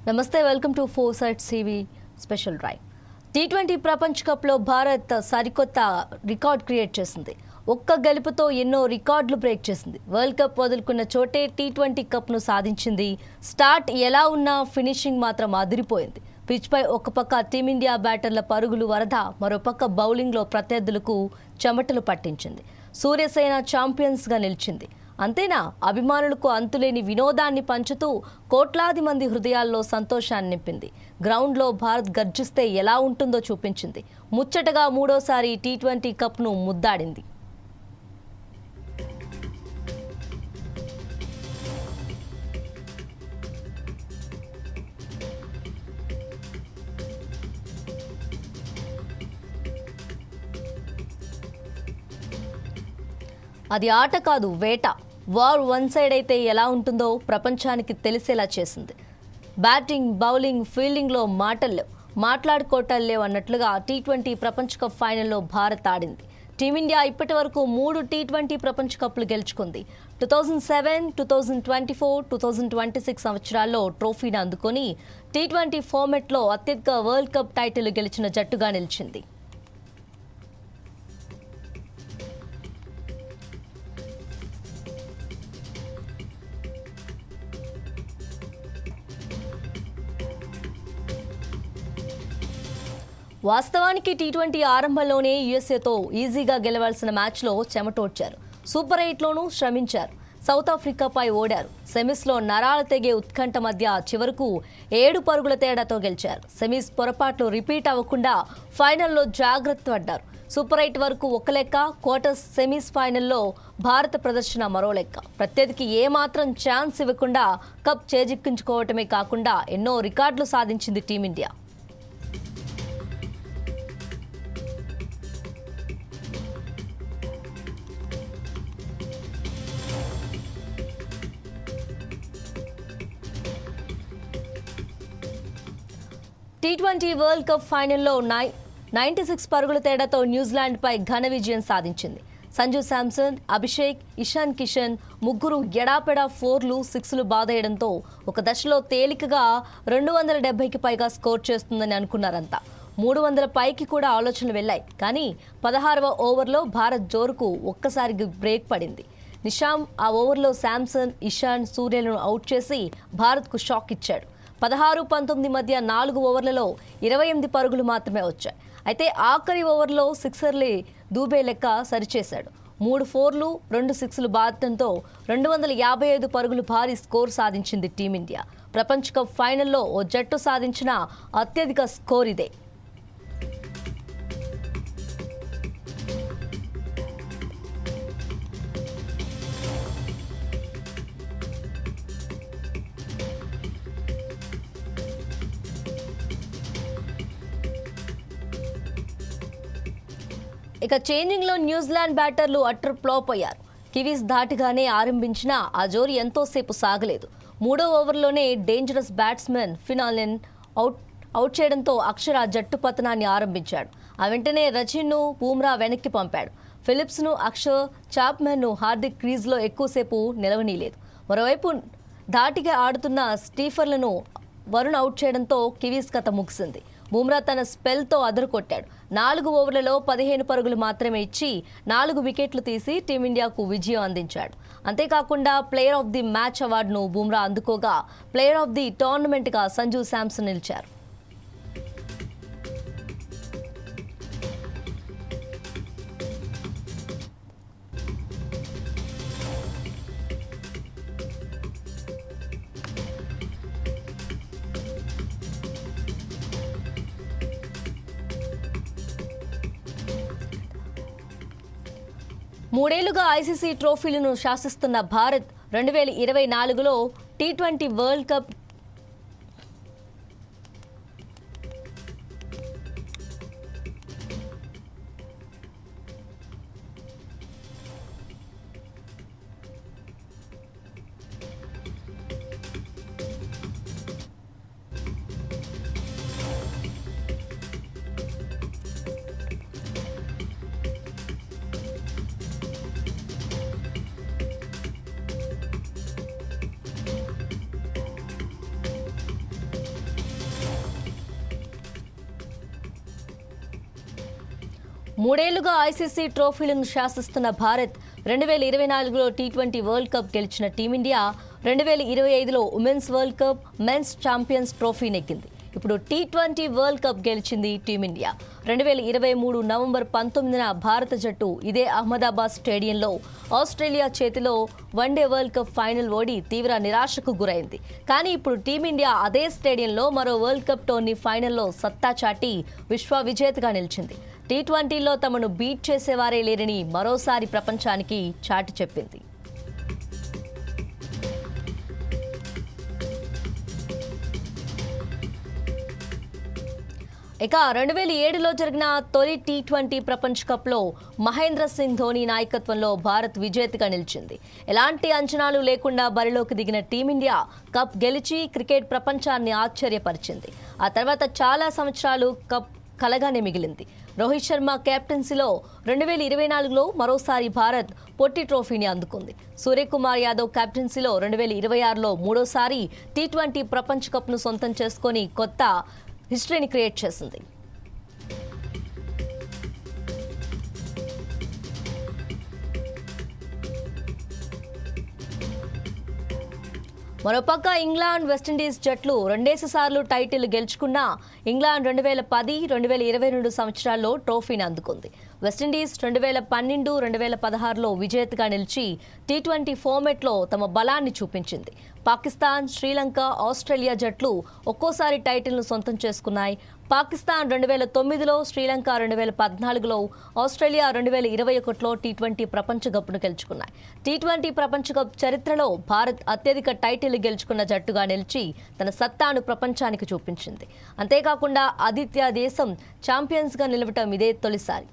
నమస్తే, welcome to foresight TV special drive. T20 ప్రపంచ కప్లో భారత్ సరికొత్త రికార్డ్ క్రియేట్ చేసింది. ఒక్క గెలుపుతో ఎన్నో రికార్డులు బ్రేక్ చేసింది. వరల్డ్ కప్ వదులుకున్న చోటే టీ20 కప్ను సాధించింది. స్టార్ట్ ఎలా ఉన్నా ఫినిషింగ్ మాత్రం అదిరిపోయింది. పిచ్పై ఒక పక్క టీమిండియా బ్యాటర్ల పరుగులు వరద, మరోపక్క బౌలింగ్లో ప్రత్యర్థులకు చెమటలు పట్టించింది. సూర్యసేన ఛాంపియన్స్గా నిలిచింది. అంతేనా, అభిమానులకు అంతులేని వినోదాన్ని పంచుతూ కోట్లాది మంది హృదయాల్లో సంతోషాన్ని నింపింది. గ్రౌండ్లో భారత్ గర్జిస్తే ఎలా ఉంటుందో చూపించింది. ముచ్చటగా మూడోసారి టీ20 కప్ను ముద్దాడింది. అది ఆట కాదు, వేట. వార్ వన్ సైడ్ అయితే ఎలా ఉంటుందో ప్రపంచానికి తెలిసేలా చేసింది. బ్యాటింగ్, బౌలింగ్, ఫీల్డింగ్లో మాట్లాడుకోవటాలు లేవు అన్నట్లుగా టీ20 ప్రపంచ కప్ ఫైనల్లో భారత్ ఆడింది. టీమిండియా ఇప్పటి వరకు 3 టీ20 ప్రపంచ కప్లు గెలుచుకుంది. 2007, 2024, 2026 సంవత్సరాల్లో ట్రోఫీని అందుకొని టీ20 ఫార్మెట్లో అత్యధిక వరల్డ్ కప్ టైటిల్ గెలిచిన జట్టుగా నిలిచింది. వాస్తవానికి టీ20 ఆరంభంలోనే యూఎస్ఏతో ఈజీగా గెలవాల్సిన మ్యాచ్లో చెమటోడ్చారు. సూపర్ 8లోనూ శ్రమించారు. సౌత్ ఆఫ్రికాపై ఓడారు. సెమీస్లో నరాల తెగే ఉత్కంఠ మధ్య చివరకు 7 పరుగుల తేడాతో గెలిచారు. సెమీస్ పొరపాట్లు రిపీట్ అవ్వకుండా ఫైనల్లో జాగ్రత్త పడ్డారు. సూపర్ 8 వరకు ఒక లెక్క, క్వార్టర్స్, సెమీస్ ఫైనల్లో భారత ప్రదర్శన మరో లెక్క. ప్రత్యర్థికి ఏమాత్రం ఛాన్స్ ఇవ్వకుండా కప్ చేజిక్కించుకోవటమే కాకుండా ఎన్నో రికార్డులు సాధించింది టీమిండియా. టీ20 వరల్డ్ కప్ ఫైనల్లో 96 పరుగుల తేడాతో న్యూజిలాండ్పై ఘన విజయం సాధించింది. సంజు శాంసన్, అభిషేక్, ఇషాన్ కిషన్ ముగ్గురు ఎడాపెడా 4లు, 6లు బాదేయడంతో ఒక దశలో తేలికగా 270కి పైగా స్కోర్ చేస్తుందని అనుకున్నారంతా. 300 పైకి కూడా ఆలోచనలు వెళ్లాయి. కానీ 16వ ఓవర్లో భారత్ జోరుకు ఒక్కసారి బ్రేక్ పడింది. నిషామ్ ఆ ఓవర్లో శాంసన్, ఇషాన్, సూర్యలను అవుట్ చేసి భారత్కు షాక్ ఇచ్చాడు. 16-19 మధ్య 4 ఓవర్లలో 28 పరుగులు మాత్రమే వచ్చాయి. అయితే ఆఖరి ఓవర్లో సిక్సర్లే దూబే లెక్క సరిచేశాడు. 3 4లు, 2 6లు బాదడంతో 255 పరుగులు భారీ స్కోర్ సాధించింది టీమిండియా. ప్రపంచ కప్ ఫైనల్లో ఓ జట్టు సాధించిన అత్యధిక స్కోర్ ఇదే. ఇక చేంజింగ్లో న్యూజిలాండ్ బ్యాటర్లు అట్టర్ ఫ్లాప్ అయ్యారు. కివీస్ ధాటిగానే ఆరంభించిన ఆ జోరు ఎంతోసేపు సాగలేదు. 3వ ఓవర్లోనే డేంజరస్ బ్యాట్స్మెన్ ఫినాలెన్ అవుట్ చేయడంతో అక్షర జట్టు పతనాన్ని ఆరంభించాడు. ఆ వెంటనే రచిన్ను బూమ్రా వెనక్కి పంపాడు. ఫిలిప్స్ను, అక్షర్, చాప్మెన్ను హార్దిక్ క్రీజ్లో ఎక్కువసేపు నిలవనీయలేదు. మరోవైపు ధాటిగా ఆడుతున్న స్టీఫర్లను వరుణ్ అవుట్ చేయడంతో కివీస్ కథ ముగిసింది. బూమ్రా తన స్పెల్తో అదరకొట్టాడు. 4 ఓవర్లలో 15 పరుగులు మాత్రమే ఇచ్చి 4 వికెట్లు తీసి టీమిండియాకు విజయం అందించాడు. అంతేకాకుండా ప్లేయర్ ఆఫ్ ది మ్యాచ్ అవార్డును బూమ్రా అందుకోగా ప్లేయర్ ఆఫ్ ది టోర్నమెంట్గా సంజు శాంసన్ నిలిచారు. మూడేళ్లుగా ఐసీసీ ట్రోఫీలను శాసిస్తున్న భారత్ 2024లో టీ20 వరల్డ్ కప్ మూడేళ్లుగా ఐసీసీ ట్రోఫీలను శాసిస్తున్న భారత్ 2024లో టీ20 వరల్డ్ కప్ గెలిచిన టీమిండియా 2025లో women's world cup, men's champions trophy నెగ్గింది. ఇప్పుడు టీ20 వరల్డ్ కప్ గెలిచింది టీమిండియా. 2023 నవంబర్ 19న భారత జట్టు ఇదే అహ్మదాబాద్ స్టేడియంలో ఆస్ట్రేలియా చేతిలో వన్డే వరల్డ్ కప్ ఫైనల్ ఓడి తీవ్ర నిరాశకు గురైంది. కానీ ఇప్పుడు టీమిండియా అదే స్టేడియంలో మరో వరల్డ్ కప్ టోర్నీ ఫైనల్లో సత్తా చాటి విశ్వ విజేతగా నిలిచింది. టీ20లో తమను బీట్ చేసేవారే లేరని మరోసారి ప్రపంచానికి చాటి చెప్పింది. ఇక 2007లో జరిగిన తొలి టీ20 ప్రపంచ కప్లో మహేంద్ర సింగ్ ధోని నాయకత్వంలో భారత్ విజేతగా నిలిచింది. ఎలాంటి అంచనాలు లేకుండా బరిలోకి దిగిన టీమిండియా కప్ గెలిచి క్రికెట్ ప్రపంచాన్ని ఆశ్చర్యపరిచింది. ఆ తర్వాత చాలా సంవత్సరాలు కప్ కలగానే మిగిలింది. రోహిత్ శర్మ కెప్టెన్సీలో 2024లో మరోసారి భారత్ పొట్టి ట్రోఫీని అందుకుంది. సూర్యకుమార్ యాదవ్ కెప్టెన్సీలో 2026లో మూడోసారి టీ20 ప్రపంచ కప్ను సొంతం చేసుకొని కొత్త హిస్టరీని క్రియేట్ చేసింది. మరోపక్క ఇంగ్లాండ్, వెస్టిండీస్ జట్లు రెండేసార్లు టైటిల్ గెలుచుకున్నా ఇంగ్లాండ్ 2010, 2022 సంవత్సరాల్లో ట్రోఫీని అందుకుంది. వెస్టిండీస్ 2012, 2016లో విజేతగా నిలిచి టీ20 ఫార్మెట్లో తమ బలాన్ని చూపించింది. పాకిస్తాన్, శ్రీలంక, ఆస్ట్రేలియా జట్లు ఒక్కోసారి టైటిల్ను సొంతం చేసుకున్నాయి. పాకిస్తాన్ 2009లో, శ్రీలంక 2014లో, ఆస్ట్రేలియా 2021లో టీ20 ప్రపంచ కప్ను గెలుచుకున్నాయి. టీ20 ప్రపంచ కప్ చరిత్రలో భారత్ అత్యధిక టైటిల్ గెలుచుకున్న జట్టుగా నిలిచి తన సత్తాను ప్రపంచానికి చూపించింది. అంతేకాకుండా ఆతిథ్య దేశం ఛాంపియన్స్గా నిలవటం ఇదే తొలిసారి.